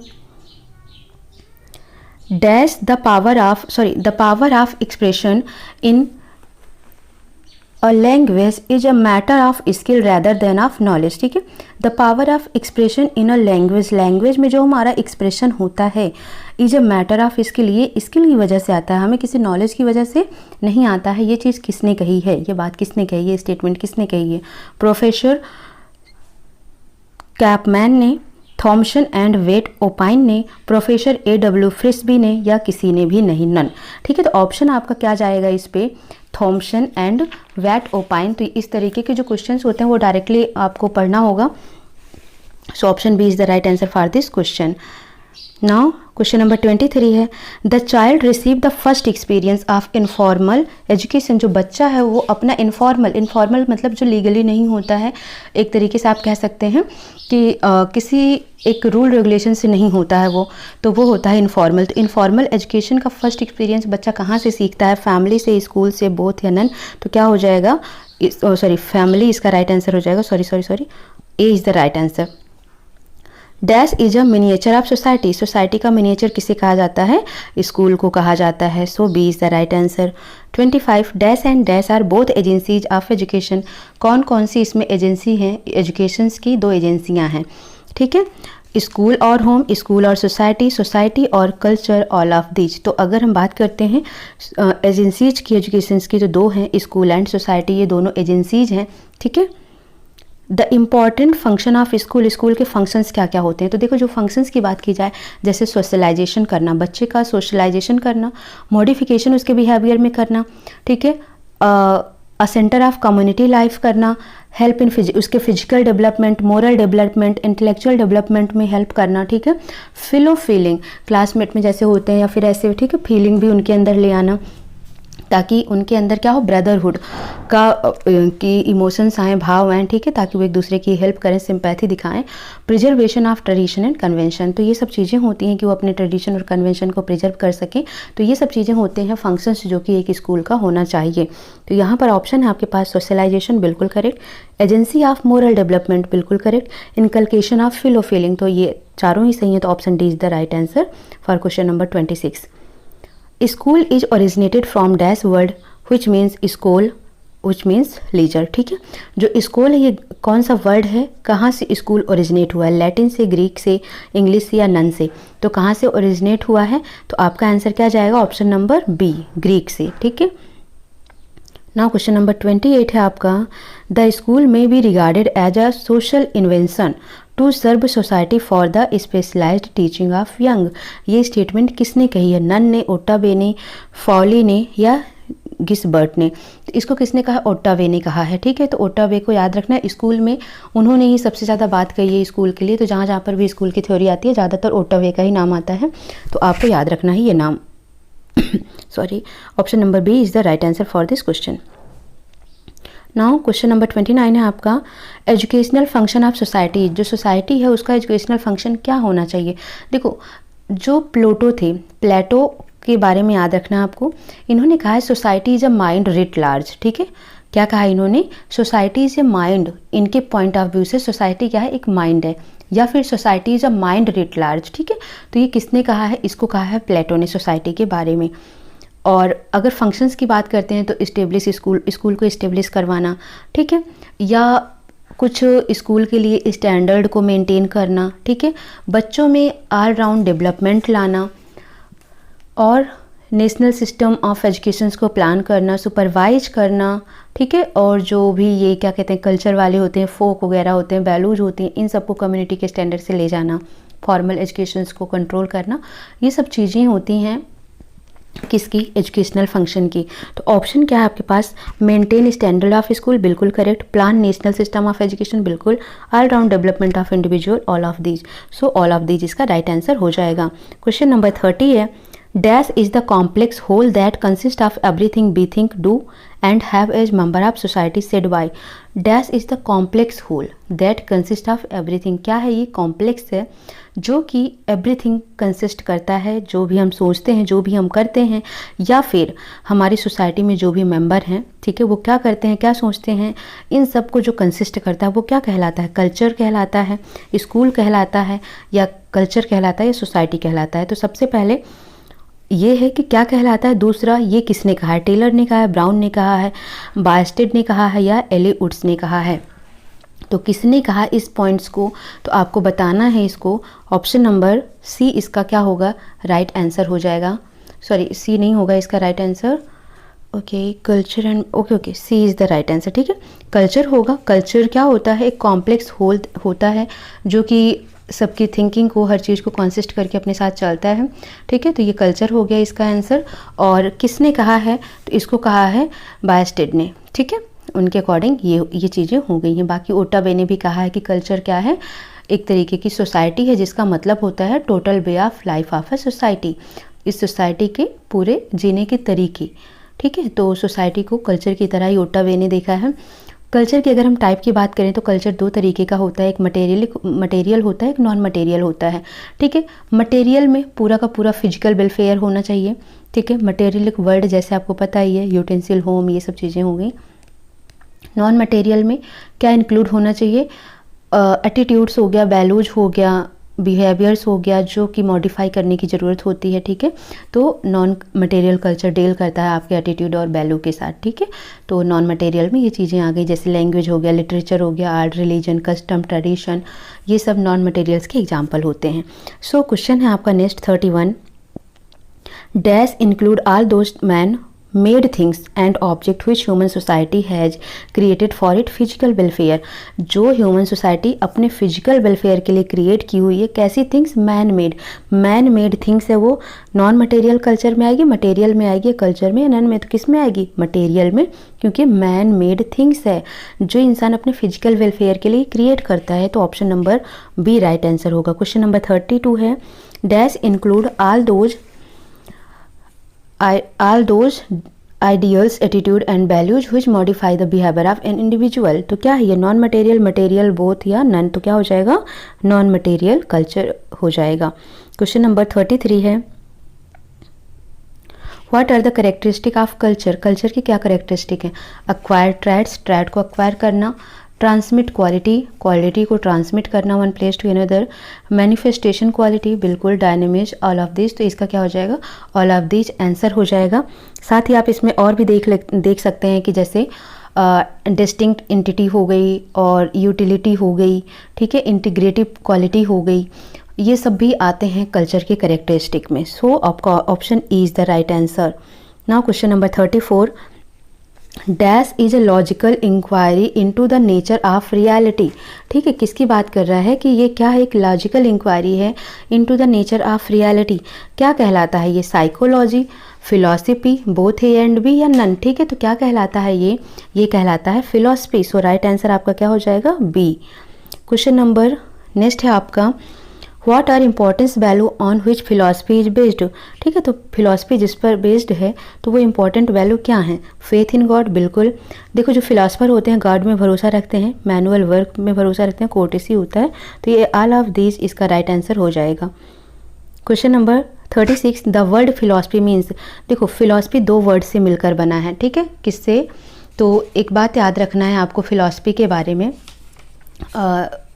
A: dash the power of expression in a language is a matter of skill rather than of knowledge. ठीक है, the power of expression in a language, language में जो हमारा एक्सप्रेशन होता है is a matter of skill, ये skill की वजह से आता है, हमें किसी नॉलेज की वजह से नहीं आता है। ये चीज़ किसने कही है, ये बात किसने कही है, स्टेटमेंट किसने कही है? प्रोफेसर कैपमैन ने, थॉमसन एंड वेट ओपाइन ने, प्रोफेसर A.W. फ्रिस्बी ने, या किसी ने भी नहीं, नन। ठीक है, तो ऑप्शन आपका क्या जाएगा इस पे? Thomson and Wait opine. तो इस तरीके के जो क्वेश्चंस होते हैं वो डायरेक्टली आपको पढ़ना होगा। So option B is the right answer for this question. Now question number 23 है, the child receive the first experience of informal education. जो बच्चा है वो अपना इनफॉर्मल मतलब जो लीगली नहीं होता है, एक तरीके से आप कह सकते हैं कि किसी एक रूल रेगुलेशन से नहीं होता है वो होता है इनफॉर्मल। तो इनफॉर्मल एजुकेशन का फर्स्ट एक्सपीरियंस बच्चा कहाँ से सीखता है? फैमिली से, स्कूल से, बोथ या नन। तो क्या हो जाएगा? फैमिली इसका राइट आंसर हो जाएगा। Sorry, A is the right answer. Dash is a miniature of society, society का मिनिएचर किसे कहा जाता है? स्कूल को कहा जाता है। So B is the right answer. 25 dash and dash are both agencies of education. कौन कौन सी इसमें एजेंसी हैं? एजुकेशन की दो एजेंसियां हैं। ठीक है, स्कूल और होम, स्कूल और सोसाइटी, सोसाइटी और कल्चर, ऑल ऑफ दीज। तो अगर हम बात करते हैं एजेंसीज की एजुकेशन की, तो दो हैं, स्कूल एंड सोसाइटी, ये दोनों एजेंसीज हैं। ठीक है, the important function of school, school के फंक्शंस क्या क्या होते हैं? तो देखो, जो फंक्शंस की बात की जाए, जैसे सोशलाइजेशन करना, बच्चे का सोशलाइजेशन करना, मॉडिफिकेशन उसके बिहेवियर में करना, ठीक है, अ सेंटर ऑफ कम्युनिटी लाइफ करना, हेल्प इन उसके physical development, moral development, intellectual development में हेल्प करना। ठीक है, फिलो फीलिंग, क्लासमेट में जैसे होते हैं या फिर ऐसे, ठीक है, फीलिंग भी उनके अंदर ले आना, ताकि उनके अंदर क्या हो? ब्रदरहुड का की इमोशंस आएँ, भाव आएँ। ठीक है, ताकि वो एक दूसरे की हेल्प करें, सिंपैथी दिखाएं। Preservation of tradition and convention, तो ये सब चीज़ें होती हैं कि वो अपने ट्रेडिशन और कन्वेंशन को प्रिजर्व कर सकें। तो ये सब चीज़ें होते हैं फंक्शंस जो कि एक स्कूल का होना चाहिए। तो यहाँ पर ऑप्शन है आपके पास सोशलाइजेशन, बिल्कुल correct. Agency of moral development, बिल्कुल correct. Inculcation of fellow feeling, तो ये चारों ही सही है। तो option D is the right answer for question number 26। School is originated from dash word which means school which means leisure. ठीक है, जो स्कूल है ये कौन सा वर्ड है? कहाँ से स्कूल ओरिजिनेट हुआ है? लैटिन से, ग्रीक से, इंग्लिश से या नन से? तो कहाँ से ओरिजिनेट हुआ है? तो आपका आंसर क्या जाएगा? ऑप्शन नंबर बी, ग्रीक से। ठीक है, नाउ क्वेश्चन नंबर 28 है आपका, the school may be regarded as a social invention to serve society for the specialised teaching of young. ये स्टेटमेंट किसने कही है? नन ने, ओट्टावे ने, फॉली ने, या गिसबर्ट ने? तो इसको किसने कहा? ओट्टावे ने कहा है। ठीक है, तो ओट्टावे को याद रखना है, स्कूल में उन्होंने ही सबसे ज़्यादा बात कही है स्कूल के लिए। तो जहाँ जहाँ पर भी स्कूल की थ्योरी आती है ज़्यादातर ओट्टावे का ही नाम आता है, तो आपको याद रखना है ये नाम। Sorry, option number B is the right answer for this question. Now question number 29 है आपका, एजुकेशनल फंक्शन ऑफ सोसाइटी। जो सोसाइटी है उसका एजुकेशनल फंक्शन क्या होना चाहिए? देखो, जो प्लेटो के बारे में याद रखना है आपको। इन्होंने कहा है society is a mind writ large. ठीक है, क्या कहा इन्होंने? Society is a mind. इनके पॉइंट ऑफ व्यू से सोसाइटी क्या है? एक माइंड है, या फिर society is a mind writ large. ठीक है, तो ये किसने कहा है? इसको कहा है प्लेटो ने सोसाइटी के बारे में। और अगर फंक्शंस की बात करते हैं तो इस्टेब्लिश स्कूल को इस्टेब्लिश करवाना, ठीक है, या कुछ स्कूल के लिए स्टैंडर्ड को मेंटेन करना, ठीक है, बच्चों में ऑल राउंड डेवलपमेंट लाना, और नेशनल सिस्टम ऑफ एजुकेशन को प्लान करना, सुपरवाइज करना, ठीक है, और जो भी ये क्या कहते हैं कल्चर वाले होते हैं, फोक वगैरह होते हैं, वैल्यूज होती हैं, इन सबको कम्युनिटी के स्टैंडर्ड से ले जाना, फॉर्मल एजुकेशन को कंट्रोल करना, ये सब चीज़ें होती हैं किसकी? एजुकेशनल फंक्शन की। तो ऑप्शन क्या है आपके पास? मेंटेन स्टैंडर्ड ऑफ स्कूल, बिल्कुल correct. Plan national system of education, बिल्कुल। All round development of individual, all of these. So all of these इसका राइट आंसर हो जाएगा। क्वेश्चन नंबर 30 है, dash is the complex whole that consist of everything we think, do and have as member of society said by. Dash is the complex whole that consist of everything. क्या है ये? Complex है जो कि everything consist करता है, जो भी हम सोचते हैं, जो भी हम करते हैं, या फिर हमारी सोसाइटी में जो भी मेंबर हैं, ठीक है, वो क्या करते हैं, क्या सोचते हैं, इन सब को जो कंसिस्ट करता है वो क्या कहलाता है? कल्चर कहलाता है, स्कूल कहलाता है, या कल्चर कहलाता है, या सोसाइटी कहलाता है? तो सबसे पहले ये है कि क्या कहलाता है। दूसरा, ये किसने कहा है, टेलर ने कहा है, ब्राउन ने कहा है, बायस्टेड ने कहा है या एले वुड्स ने कहा है। तो किसने कहा इस पॉइंट्स को, तो आपको बताना है इसको। ऑप्शन नंबर सी इसका क्या होगा, राइट आंसर हो जाएगा। सॉरी, सी नहीं होगा इसका right answer. Okay, culture and okay C is the right answer. ठीक है, कल्चर होगा। कल्चर क्या होता है, एक कॉम्प्लेक्स होल होता है जो कि सबकी थिंकिंग को, हर चीज़ को कॉन्सिस्ट करके अपने साथ चलता है। ठीक है, तो ये कल्चर हो गया इसका आंसर। और किसने कहा है, तो इसको कहा है बायस्टेड ने। ठीक है, उनके अकॉर्डिंग ये चीज़ें हो गई हैं। बाकी ओटावे ने भी कहा है कि कल्चर क्या है, एक तरीके की सोसाइटी है जिसका मतलब होता है total way of life of a society, इस सोसाइटी के पूरे जीने के तरीके। ठीक है, तो सोसाइटी को कल्चर की तरह ही ओटावे ने देखा है। कल्चर की अगर हम टाइप की बात करें तो कल्चर दो तरीके का होता है, एक मटेरियल होता है, एक नॉन मटेरियल होता है। ठीक है, मटेरियल में पूरा का पूरा फिजिकल वेलफेयर होना चाहिए। ठीक है, मटेरियल वर्ड जैसे आपको पता ही है, यूटेंसिल, होम, ये सब चीज़ें हो गई। नॉन मटेरियल में क्या इंक्लूड होना चाहिए, एटीट्यूड्स हो गया, वैल्यूज हो गया, बिहेवियर्स हो गया जो कि मॉडिफाई करने की ज़रूरत होती है। ठीक है, तो नॉन मटेरियल कल्चर डील करता है आपके एटीट्यूड और वैल्यू के साथ। ठीक है, तो नॉन मटेरियल में ये चीज़ें आ गई, जैसे लैंग्वेज हो गया, लिटरेचर हो गया, आर्ट, रिलीजन, कस्टम, ट्रेडिशन, ये सब नॉन मटेरियल्स के एग्जाम्पल होते हैं। सो क्वेश्चन है आपका next 31, dash include all those man made things and object which human society has created for it physical welfare. जो ह्यूमन सोसाइटी अपने फिजिकल वेलफेयर के लिए क्रिएट की हुई है, कैसी थिंग्स, मैन मेड थिंग्स है, वो नॉन मटेरियल कल्चर में आएगी, मटेरियल में आएगी, कल्चर में, नॉन में, तो किस में आएगी, मटेरियल में, क्योंकि मैन मेड थिंग्स है जो इंसान अपने फिजिकल वेलफेयर के लिए क्रिएट करता है। तो option number B right answer होगा। क्वेश्चन नंबर 32 है, dash include all those ideals, attitude and values which modify the behavior of an individual। तो क्या है ये, नॉन मटेरियल, मटेरियल, बोथ या नन, तो क्या हो जाएगा, नॉन मटेरियल कल्चर हो जाएगा। क्वेश्चन नंबर 33 है, what are the characteristic of culture. Culture की क्या करेक्टरिस्टिक है, अक्वायर्ड ट्रैट्स, ट्रैट को अक्वायर करना, ट्रांसमिट क्वालिटी को ट्रांसमिट करना one place to another, manifestation quality, बिल्कुल, डायनेमिज, ऑल ऑफ दिस, तो इसका क्या हो जाएगा, ऑल ऑफ दिस आंसर हो जाएगा। साथ ही आप इसमें और भी देख सकते हैं कि जैसे डिस्टिंक्ट एंटिटी हो गई और यूटिलिटी हो गई। ठीक है, इंटीग्रेटिव क्वालिटी हो गई, ये सब भी आते हैं कल्चर के करेक्टरिस्टिक में। सो आपका option E is the right answer. Now question number 34, dash is a logical inquiry into the nature of reality. ठीक है, किसकी बात कर रहा है कि ये क्या है, एक लॉजिकल इंक्वायरी है into the nature of reality. क्या कहलाता है ये, psychology, philosophy, both A and B या नन। ठीक है, तो क्या कहलाता है ये कहलाता है फिलॉसफी। सो राइट आंसर आपका क्या हो जाएगा, बी। क्वेश्चन नंबर नेक्स्ट है आपका, what are importance value on which philosophy is based. ठीक है, तो फिलॉसफी जिस पर बेस्ड है तो वो इंपॉर्टेंट वैल्यू क्या है, फेथ इन गॉड, बिल्कुल। देखो जो फिलॉसफर होते हैं गॉड में भरोसा रखते हैं, मैनुअल वर्क में भरोसा रखते हैं, कोर्टेसी होता है, तो ये ऑल ऑफ दीज इसका राइट आंसर हो जाएगा। Question number 36, the word philosophy means. देखो फिलॉसफी दो वर्ड से मिलकर बना है। ठीक है, किससे, तो एक बात याद रखना है आपको फिलॉसफी के बारे में,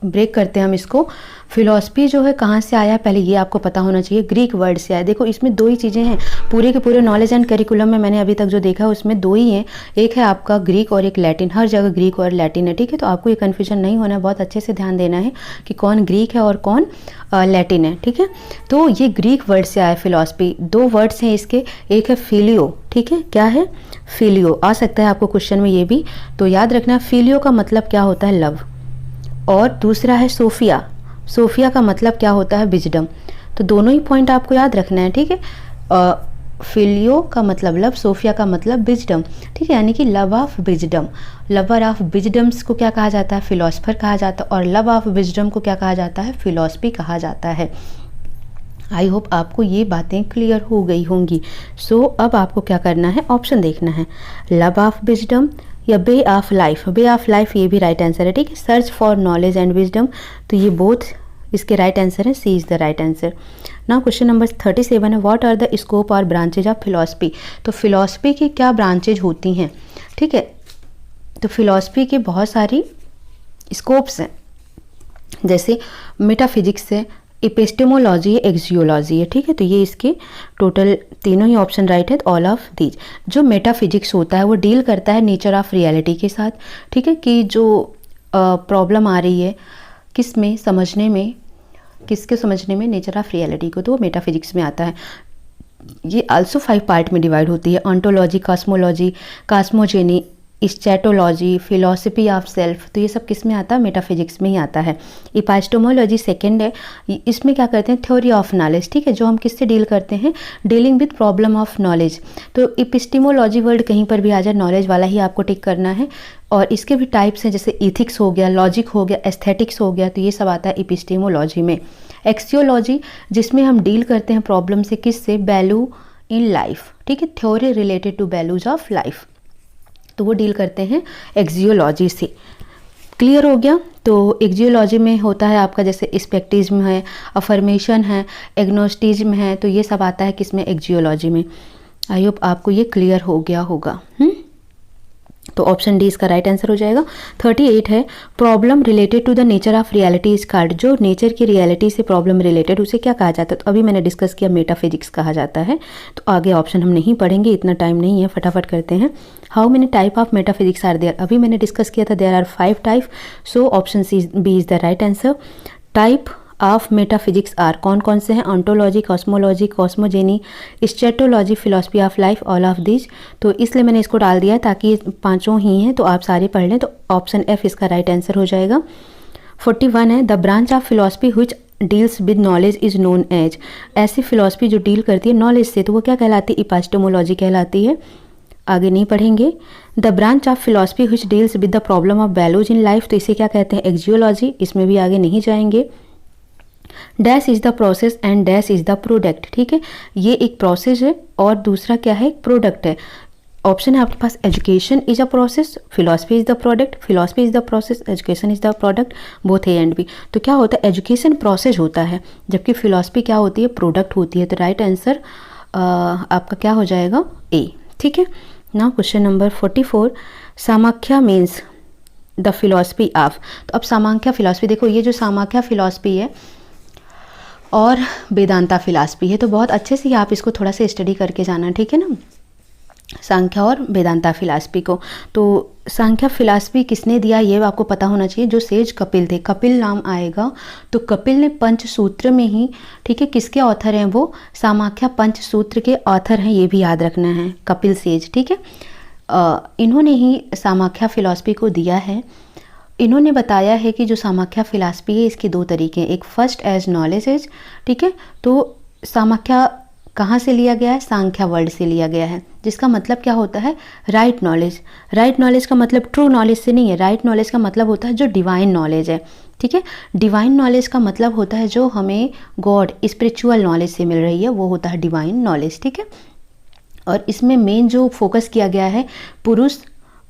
A: ब्रेक करते हैं हम इसको। फिलॉसफी जो है कहाँ से आया, पहले ये आपको पता होना चाहिए, ग्रीक वर्ड से आया। देखो इसमें दो ही चीज़ें हैं, पूरे के पूरे नॉलेज एंड करिकुलम में मैंने अभी तक जो देखा है उसमें दो ही हैं, एक है आपका ग्रीक और एक लैटिन। हर जगह ग्रीक और लैटिन है। ठीक है, तो आपको ये कन्फ्यूजन नहीं होना है, बहुत अच्छे से ध्यान देना है कि कौन ग्रीक है और कौन लैटिन है। ठीक है, तो ये ग्रीक वर्ड से आया फिलॉसफी। दो वर्ड्स हैं इसके, एक है फिलियो। ठीक है, क्या है, फिलियो, आ सकता है आपको क्वेश्चन में ये भी, तो याद रखना फिलियो का मतलब क्या होता है, लव, और दूसरा है सोफिया। सोफिया का मतलब क्या होता है, विजडम। तो दोनों ही पॉइंट आपको याद रखना है। ठीक है, फिलियो का मतलब लव, सोफिया का मतलब विजडम। ठीक है, यानी कि love of wisdom, lover of wisdom's को क्या कहा जाता है, फिलोसफर कहा जाता है, और लव ऑफ विजडम को क्या कहा जाता है, फिलॉसफी कहा जाता है। आई होप आपको ये बातें क्लियर हो गई होंगी। सो अब आपको क्या करना है, ऑप्शन देखना है, लव ऑफ विजडम या way of life. Way of life ये भी राइट आंसर है। ठीक है, search for knowledge and wisdom, तो ये बोथ इसके राइट आंसर है, C is the right answer. Now question number 37 है, व्हाट आर द स्कोप और ब्रांचेज ऑफ फिलॉसफी। तो फिलॉसफी की क्या ब्रांचेज होती हैं। ठीक है, तो फिलॉसफी की बहुत सारी स्कोप्स हैं, जैसे मेटाफिजिक्स है, इपिस्टेमोलॉजी है, एक्सियोलॉजी है, ठीक है। तो ये इसके टोटल तीनों ही ऑप्शन राइट है, ऑल ऑफ दीज। जो मेटाफिजिक्स होता है वो डील करता है नेचर ऑफ रियलिटी के साथ, ठीक है, कि जो प्रॉब्लम आ रही है किस में समझने में, किसके समझने में, नेचर ऑफ रियलिटी को, तो वो मेटाफिजिक्स में आता है। ये आल्सो 5 पार्ट में डिवाइड होती है, ontology, cosmology, cosmogony, statology, philosophy of self, तो ये सब किस में आता है, मेटाफिजिक्स में ही आता है। इपिस्टेमोलॉजी सेकंड है, इसमें क्या करते हैं, थ्योरी ऑफ नॉलेज, ठीक है, जो हम किससे डील करते हैं, dealing with problem of knowledge. तो इपिस्टेमोलॉजी वर्ड कहीं पर भी आ जाए, नॉलेज वाला ही आपको टिक करना है। और इसके भी टाइप्स हैं, जैसे इथिक्स हो गया, लॉजिक हो गया, एस्थेटिक्स हो गया, तो ये सब आता है इपिस्टेमोलॉजी में। एक्सियोलॉजी, जिसमें हम डील करते हैं प्रॉब्लम से, किससे, वैल्यू इन लाइफ, ठीक है, theory related to values of life, तो वो डील करते हैं एक्सियोलॉजी से। क्लियर हो गया। तो एक्सियोलॉजी में होता है आपका जैसे स्पेक्टिज्म है, अफर्मेशन है, एग्नोस्टिज्म है, तो ये सब आता है किसमें, एक्सियोलॉजी में। आई होप आपको ये क्लियर हो गया होगा। तो ऑप्शन डी इसका राइट आंसर हो जाएगा। 38 है, problem related to the nature of reality is called, जो नेचर की रियलिटी से प्रॉब्लम रिलेटेड, उसे क्या कहा जाता है, तो अभी मैंने डिस्कस किया, मेटाफिजिक्स कहा जाता है। तो आगे ऑप्शन हम नहीं पढ़ेंगे, इतना टाइम नहीं है, फटाफट करते हैं। How many type of metaphysics are there, अभी मैंने डिस्कस किया था, there are 5 type, so option C B is the right answer. Type of metaphysics are, कौन कौन से हैं, ontology, cosmology, cosmogony, statology, philosophy of life, all of this. तो इसलिए मैंने इसको डाल दिया ताकि ये 5 ही हैं, तो आप सारे पढ़ लें। तो ऑप्शन एफ इसका राइट आंसर हो जाएगा। 41 है, the branch of philosophy which deals with knowledge is known as, ऐसी फिलॉसफी जो डील करती है नॉलेज से, तो वो क्या कहलाती है, इपिस्टेमोलॉजी कहलाती है। आगे नहीं पढ़ेंगे। The branch of philosophy which deals with the problem of values in life, तो इसे क्या कहते हैं, एक्सियोलॉजी, इसमें भी आगे नहीं जाएंगे। Dash is the process and dash is the product, ठीक है, ये एक प्रोसेस है और दूसरा क्या है, प्रोडक्ट है। ऑप्शन है आपके पास, education is a process, philosophy is the product, philosophy is the process, education is the product, both A and B. तो क्या होता है, एजुकेशन प्रोसेस होता है, जबकि फिलॉसफी क्या होती है, प्रोडक्ट होती है। तो राइट आंसर आपका क्या हो जाएगा, ए, ठीक है। Now question number 44, Samkhya means the philosophy of, तो अब सामाख्या फिलॉसफी देखो, ये जो सामाख्या फिलॉसफी है और वेदांता फिलॉसफी है, तो बहुत अच्छे से आप इसको थोड़ा सा स्टडी करके जाना, ठीक है ना, सांख्या और वेदांता फिलॉसफी को। तो सांख्या फिलॉसफी किसने दिया ये आपको पता होना चाहिए, जो सेज कपिल थे, कपिल नाम आएगा। तो कपिल ने पंचसूत्र में ही, ठीक है, किसके ऑथर हैं वो, सामाख्या पंचसूत्र के ऑथर हैं, ये भी याद रखना है, कपिल सेज, ठीक है। इन्होंने ही सामाख्या फिलॉसफी को दिया है। इन्होंने बताया है कि जो सामाख्या फिलॉसफी है इसके 2 तरीके हैं, एक फर्स्ट एज नॉलेज एज, ठीक है। तो सामाख्या कहाँ से लिया गया है, सांख्या वर्ड से लिया गया है, जिसका मतलब क्या होता है, राइट नॉलेज। राइट नॉलेज का मतलब ट्रू नॉलेज से नहीं है, राइट नॉलेज का मतलब होता है जो डिवाइन नॉलेज है, ठीक है। डिवाइन नॉलेज का मतलब होता है जो हमें गॉड स्पिरिचुअल नॉलेज से मिल रही है, वो होता है डिवाइन नॉलेज, ठीक है। और इसमें मेन जो फोकस किया गया है पुरुष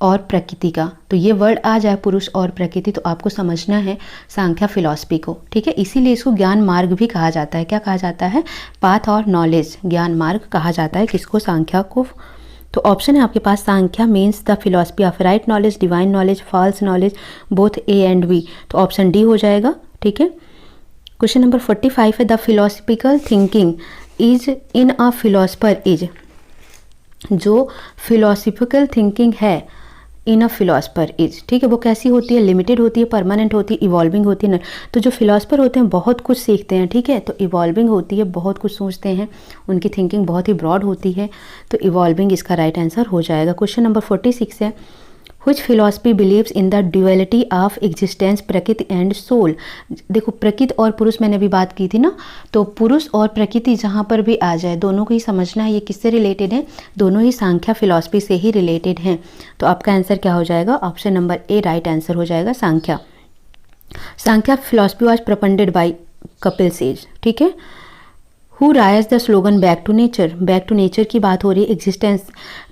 A: और प्रकृति का, तो ये वर्ड आ जाए पुरुष और प्रकृति, तो आपको समझना है सांख्या फिलॉसफी को, ठीक है। इसीलिए इसको ज्ञान मार्ग भी कहा जाता है, क्या कहा जाता है, पाथ और नॉलेज, ज्ञान मार्ग कहा जाता है किसको, सांख्या को। तो ऑप्शन है आपके पास, Samkhya means the philosophy of right knowledge, divine knowledge, false knowledge, both A and B, तो ऑप्शन डी हो जाएगा, ठीक है। क्वेश्चन नंबर 45 है, the philosophical thinking is in a philosopher is, जो फिलोसफिकल थिंकिंग है इन अ फिलोसफर इज, ठीक है, वो कैसी होती है, लिमिटेड होती है, परमानेंट होती है, इवॉल्विंग होती है। तो जो फिलोसफर होते हैं बहुत कुछ सीखते हैं, ठीक है, तो इवॉल्विंग होती है, बहुत कुछ सोचते हैं, उनकी थिंकिंग बहुत ही ब्रॉड होती है, तो इवॉल्विंग इसका राइट आंसर हो जाएगा। क्वेश्चन नंबर 46 है, which philosophy believes in the duality of existence, प्रकृति एंड सोल। देखो प्रकृति और पुरुष मैंने अभी बात की थी ना, तो पुरुष और प्रकृति जहाँ पर भी आ जाए दोनों को ही समझना है, ये किससे रिलेटेड है, दोनों ही सांख्या फिलॉसफी से ही रिलेटेड हैं। तो आपका आंसर क्या हो जाएगा, option number A right answer हो जाएगा, Samkhya. Samkhya philosophy was propounded by Kapil sage, ठीक है। Who raise the slogan back to nature, back to nature की बात हो रही है, एग्जिस्टेंस,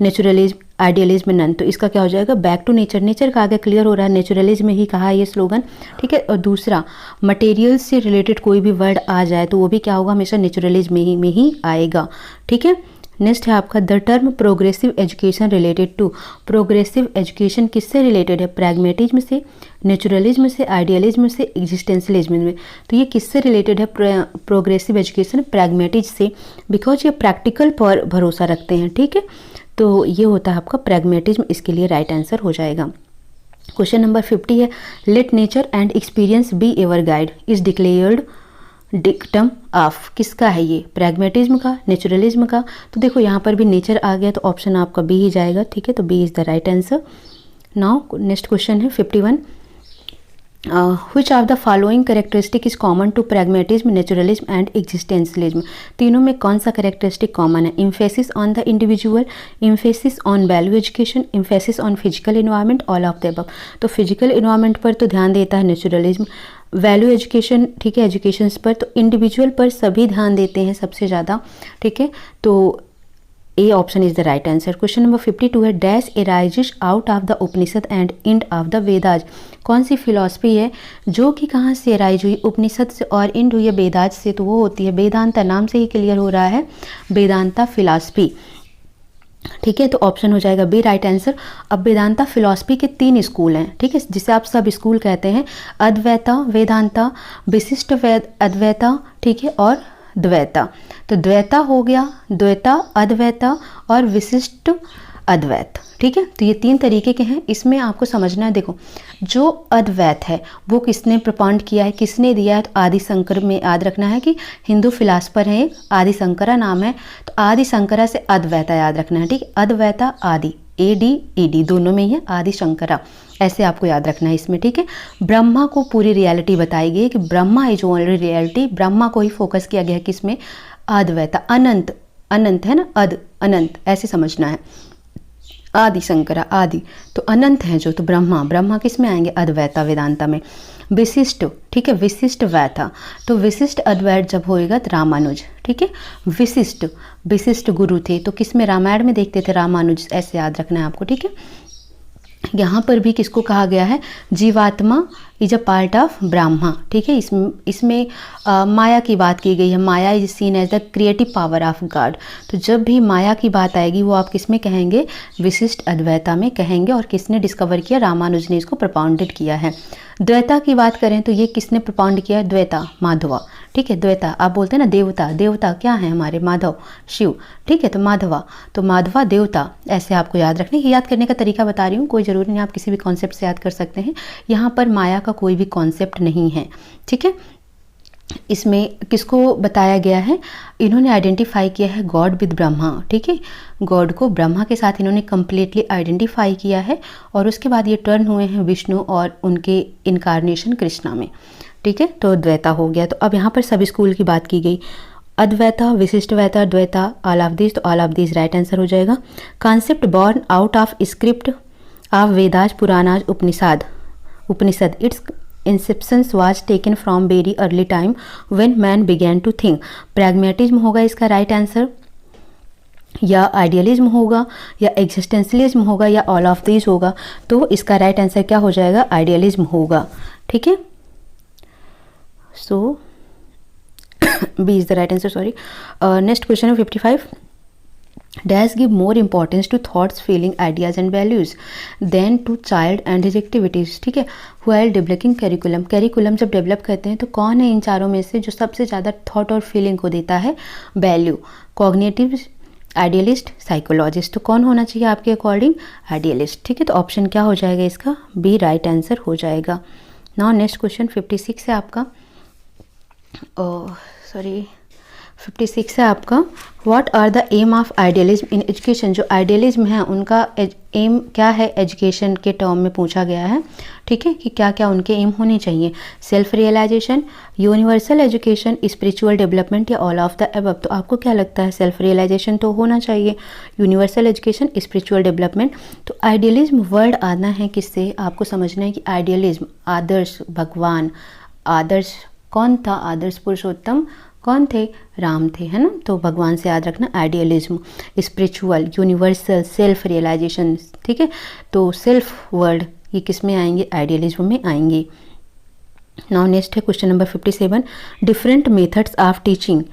A: नेचुरलिज्म, आइडियलिज्म, नन, तो इसका क्या हो जाएगा, बैक टू नेचर। नेचर का आगे क्लियर हो रहा है, नेचुरलिज्म में ही कहा है ये स्लोगन, ठीक है। और दूसरा, मटेरियल से रिलेटेड कोई भी वर्ड आ जाए तो वो भी क्या होगा, हमेशा नेचुरलिज्म में ही आएगा, ठीक है। नेक्स्ट है आपका the term progressive education related to. Progressive education किससे रिलेटेड है? प्रैग्मेटिज्म से, नेचुरलिज्म से, आइडियलिज्म से, एग्जिस्टेंशलिज्म में। तो ये किससे रिलेटेड है? प्रोग्रेसिव एजुकेशन प्रैग्मेटिज्म से, बिकॉज ये प्रैक्टिकल पर भरोसा रखते हैं। ठीक है, तो ये होता है आपका प्रैग्मेटिज्म, इसके लिए राइट आंसर हो जाएगा। क्वेश्चन नंबर 50 है let nature and experience be ever guide is declared dictum of. किसका है ये? प्रैग्मेटिज्म का, नेचुरलिज्म का। तो देखो यहाँ पर भी नेचर आ गया तो ऑप्शन आपका बी ही जाएगा। ठीक है, तो B is the right answer. Now next question है 51 which of the following characteristic is common to pragmatism, naturalism and existentialism। तीनों में कौन सा कैरेक्टरिस्टिक कॉमन है? emphasis on the individual, emphasis on value education, emphasis on physical environment, all of the above। तो physical environment पर तो ध्यान देता है नेचुरलिज्म, वैल्यू एजुकेशन, ठीक है, एजुकेशन पर, तो इंडिविजुअल पर सभी ध्यान देते हैं सबसे ज़्यादा। ठीक है, तो A option is the right answer. Question number 52 है dash arises out of the Upanishad and end of the Vedas. कौन सी फिलॉसफी है जो कि कहाँ से एराइज हुई? उपनिषद से और इंड हुई है वेदाज से, तो वो होती है वेदांता। नाम से ही क्लियर हो रहा है, वेदांता फिलॉसफी। ठीक है, तो ऑप्शन हो जाएगा बी राइट आंसर। अब वेदांता फिलॉसफी के 3 स्कूल हैं, ठीक है, जिसे आप सब स्कूल कहते हैं। अद्वैता वेदांता, विशिष्ट अद्वैता, ठीक है, और द्वैता। तो द्वैता हो गया, द्वैता, अद्वैता और विशिष्ट अद्वैत। ठीक है, तो ये 3 तरीके के हैं। इसमें आपको समझना है, देखो जो अद्वैत है वो किसने प्रपॉन्ड किया है, किसने दिया है? तो आदि शंकर में याद रखना है कि हिंदू फिलासफर है, आदि शंकरा नाम है, तो आदि शंकरा से अद्वैता याद रखना है। ठीक है, अद्वैता आदि, AD दोनों में ही है, आदि शंकरा, ऐसे आपको याद रखना है इसमें। ठीक है, ब्रह्मा को पूरी रियलिटी बताई गई कि Brahma is only reality, Brahma को ही फोकस किया गया है किसमें? अद्वैता, अनंत, अनंत है ना, अनंत ऐसे समझना है। आदि शंकरा, आदि तो अनंत है जो, तो ब्रह्मा, ब्रह्मा किस में आएंगे? अद्वैता वेदांता में। विशिष्ट, ठीक है, विशिष्ट वैथा, तो विशिष्ट अद्वैत जब होएगा तो रामानुज। ठीक है, विशिष्ट, विशिष्ट गुरु थे तो किस में? रामायण में देखते थे रामानुज, ऐसे याद रखना है आपको। ठीक है, यहाँ पर भी किसको कहा गया है? Jivatma is a part of Brahma. ठीक है, इसमें माया की बात की गई है। Maya is seen as the creative power of God. तो जब भी माया की बात आएगी वो आप किस में कहेंगे? विशिष्ट अद्वैता में कहेंगे। और किसने डिस्कवर किया? रामानुज ने इसको प्रपाउंडेड किया है। द्वैता की बात करें तो ये किसने प्रपाउंड किया है? द्वैता, माधवा। ठीक है, द्वैता आप बोलते हैं ना देवता, देवता क्या है हमारे? माधव, शिव। ठीक है, तो माधवा, तो माधवा देवता, ऐसे आपको याद रखने की, याद करने का तरीका बता रही हूँ, कोई ज़रूरी नहीं, आप किसी भी कॉन्सेप्ट से याद कर सकते हैं। यहाँ पर माया का कोई भी कॉन्सेप्ट नहीं है। ठीक है, इसमें किसको बताया गया है? इन्होंने आइडेंटिफाई किया है गॉड विद ब्रह्मा। ठीक है, गॉड को ब्रह्मा के साथ इन्होंने कंप्लीटली आइडेंटिफाई किया है और उसके बाद ये टर्न हुए हैं विष्णु और उनके इनकारनेशन कृष्णा में। ठीक है, तो द्वैता हो गया। तो अब यहाँ पर सब स्कूल की बात की गई, Advaita, Vishishtadvaita, Dvaita, all of this, तो all of this right answer हो जाएगा। Concept born out of script of Vedas, Puranas, Upanishad its inceptions was taken from very early time when man began to think. Pragmatism होगा इसका राइट आंसर, या आइडियलिज्म होगा, या existentialism होगा, या ऑल ऑफ दिस होगा। तो इसका राइट आंसर क्या हो जाएगा? आइडियलिज्म होगा। ठीक है, so B is the right answer, sorry. Next question है 55 dash give more importance to thoughts, feeling, ideas and values than to child and his activities. ठीक है, व्हाइल डेवलपिंग कैरिकुलम, कैरिकुलम जब डेवलप करते हैं तो कौन है इन चारों में से जो सबसे ज़्यादा थॉट और फीलिंग को देता है? Value, cognitive, idealist, psychologist. तो कौन होना चाहिए आपके अकॉर्डिंग? आइडियलिस्ट। ठीक है, तो ऑप्शन क्या हो जाएगा इसका? बी राइट आंसर हो जाएगा। नाउ नेक्स्ट क्वेश्चन 56 है आपका, 56 है आपका, what are the aim of idealism in education. जो आइडियलिज्म है उनका एम क्या है एजुकेशन के टर्म में पूछा गया है। ठीक है, कि क्या क्या उनके एम होने चाहिए? Self realisation, universal education, spiritual development, या ऑल ऑफ द अबव। तो आपको क्या लगता है? सेल्फ रियलाइजेशन तो होना चाहिए, यूनिवर्सल एजुकेशन, स्पिरिचुअल डेवलपमेंट। तो आइडियलिज्म वर्ड आना है किससे? आपको समझना है कि आइडियलिज्म, आदर्श, भगवान, आदर्श कौन था? आदर्श पुरुषोत्तम कौन थे? राम थे, है ना। तो भगवान से याद रखना idealism, spiritual, universal, self realisation. ठीक है, तो सेल्फ वर्ड ये किस में आएंगे? आइडियलिज्म में आएंगे। नाउ नेक्स्ट है question number 57 different methods of teaching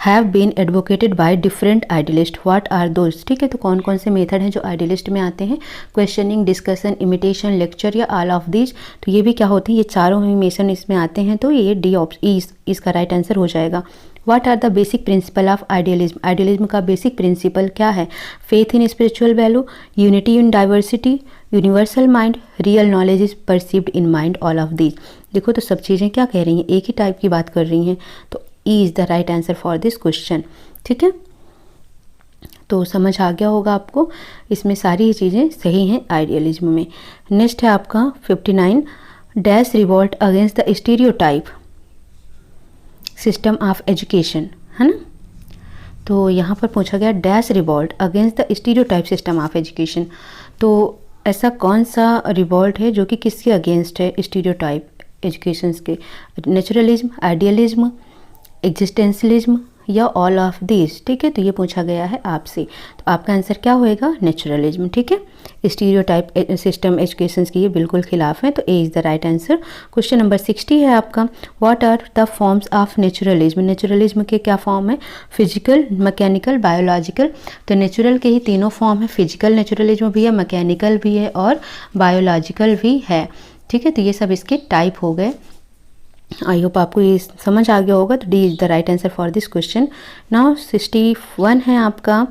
A: have been advocated by different idealist, what are those. ठीक है, तो कौन कौन से मेथड हैं जो आइडियलिस्ट में आते हैं, क्वेश्चनिंग, डिस्कशन, इमिटेशन, लेक्चर या ऑल ऑफ दीज। तो ये भी क्या होते हैं, ये चारों इमिटेशन इसमें आते हैं, तो ये डी ऑप्शन इसका राइट आंसर हो जाएगा। What are the basic principle of idealism, idealism का बेसिक प्रिंसिपल क्या है, faith in spiritual value, unity in diversity, universal mind, real knowledge is perceived in mind, all of these. देखो तो सब चीज़ें क्या कह रही हैं, एक ही टाइप की बात कर रही हैं, तो E is the right answer for this question. ठीक है, तो समझ आ गया होगा आपको, इसमें सारी चीज़ें सही हैं आइडियलिज्म में। नेक्स्ट है आपका 59, dash revolt against the stereotype system of education, है ना। तो यहाँ पर पूछा गया dash revolt against the stereotype system of education. तो ऐसा कौन सा रिवोल्ट है जो कि किसके अगेंस्ट है स्टीरियोटाइप एजुकेशंस के, नेचुरलिज्म, आइडियलिज्म, एग्जिस्टेंशलिज्म या ऑल ऑफ दिस। ठीक है, तो ये पूछा गया है आपसे, तो आपका आंसर क्या होएगा, नेचुरलिज्म। ठीक है, स्टीरियोटाइप सिस्टम एजुकेशंस की ये बिल्कुल खिलाफ है, तो A is the right answer. Question number 60 है आपका, what are the forms of naturalism, naturalism के क्या फॉर्म है, फिजिकल, मैकेनिकल, बायोलॉजिकल। तो नेचुरल के ही तीनों फॉर्म है, फिजिकल नेचुरलिज्म भी है, मैकेनिकल भी है और बायोलॉजिकल भी है। ठीक है, तो ये सब इसके टाइप हो गए। आई होप आपको ये समझ आ गया होगा, तो D is the right answer for this question. Now 61 है आपका,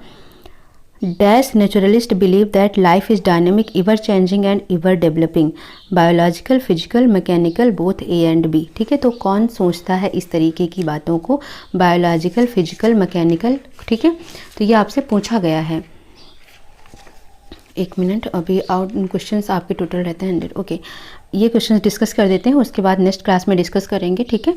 A: dash naturalist believe that life is dynamic, ever changing and ever developing, biological, physical, mechanical, both A and B. ठीक है, तो कौन सोचता है इस तरीके की बातों को, बायोलॉजिकल, फिजिकल, मैकेनिकल। ठीक है, तो ये आपसे पूछा गया है। एक मिनट, अभी आउट क्वेश्चंस आपके टोटल रहते हैं 100। ओके, ये क्वेश्चन डिस्कस कर देते हैं, उसके बाद नेक्स्ट क्लास में डिस्कस करेंगे। ठीक है,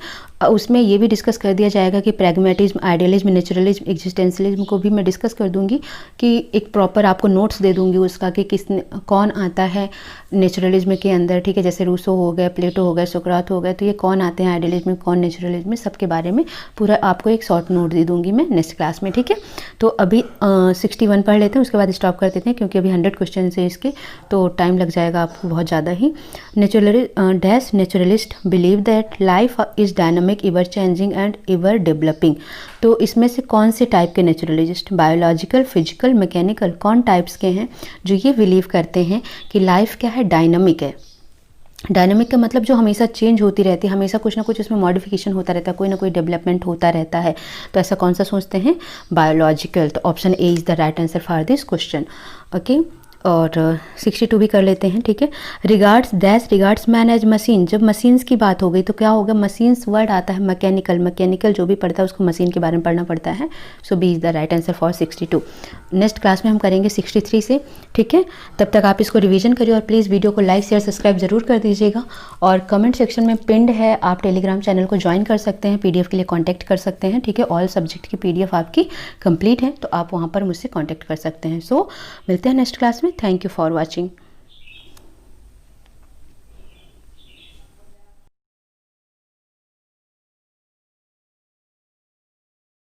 A: उसमें ये भी डिस्कस कर दिया जाएगा कि प्रैग्मेटिज्म, आइडियलिज्म, नेचुरलिज्म, एग्जिस्टेंशलिज्म को भी मैं डिस्कस कर दूंगी, कि एक प्रॉपर आपको नोट्स दे दूंगी उसका कि कौन आता है नेचुरलिज्म के अंदर। ठीक है, जैसे रूसो हो गए, प्लेटो हो गए, सोक्रात हो गए, तो ये कौन आते हैं आइडियलिज्म में, कौन नेचुरलिज्म में, सबके बारे में पूरा आपको एक शॉर्ट नोट दे दूंगी मैं नेक्स्ट क्लास में। ठीक है, तो अभी 61 पढ़ लेते हैं, उसके बाद स्टॉप कर देते हैं, क्योंकि अभी 100 क्वेश्चन है इसके, तो टाइम लग जाएगा आपको बहुत ज़्यादा ही। Naturalist believe that life is dynamic, ever changing and ever developing. तो इसमें से कौन से टाइप के नेचुरलिस्ट, बायोलॉजिकल, फिजिकल, मैकेनिकल, कौन टाइप्स के हैं जो ये बिलीव करते हैं कि लाइफ क्या है, डायनामिक है। डायनामिक का मतलब जो हमेशा चेंज होती रहती है, हमेशा कुछ ना कुछ उसमें मॉडिफिकेशन होता रहता है, कोई ना कोई डेवलपमेंट होता रहता है। तो ऐसा कौन सा सोचते हैं, बायोलॉजिकल। तो option A is the right answer for this question. Okay, और 62 भी कर लेते हैं। ठीक है, regards dash regards man as machine, जब मशीन्स की बात हो गई तो क्या होगा, मशीन्स वर्ड आता है मैकेनिकल, मैकेनिकल जो भी पढ़ता है उसको मशीन के बारे में पढ़ना पड़ता है। So B is the right answer for 62। Next class में हम करेंगे 63 से। ठीक है, तब तक आप इसको रिवीजन करिए और प्लीज़ वीडियो को लाइक, शेयर, सब्सक्राइब जरूर कर दीजिएगा। और कमेंट सेक्शन में पिंड है, आप टेलीग्राम चैनल को ज्वाइन कर सकते हैं, PDF के लिए कॉन्टैक्ट कर सकते हैं। ठीक है, ऑल सब्जेक्ट की PDF आपकी कंप्लीट है, तो आप वहाँ पर मुझसे कॉन्टैक्ट कर सकते हैं। सो मिलते हैं नेक्स्ट क्लास में। Thank you for watching.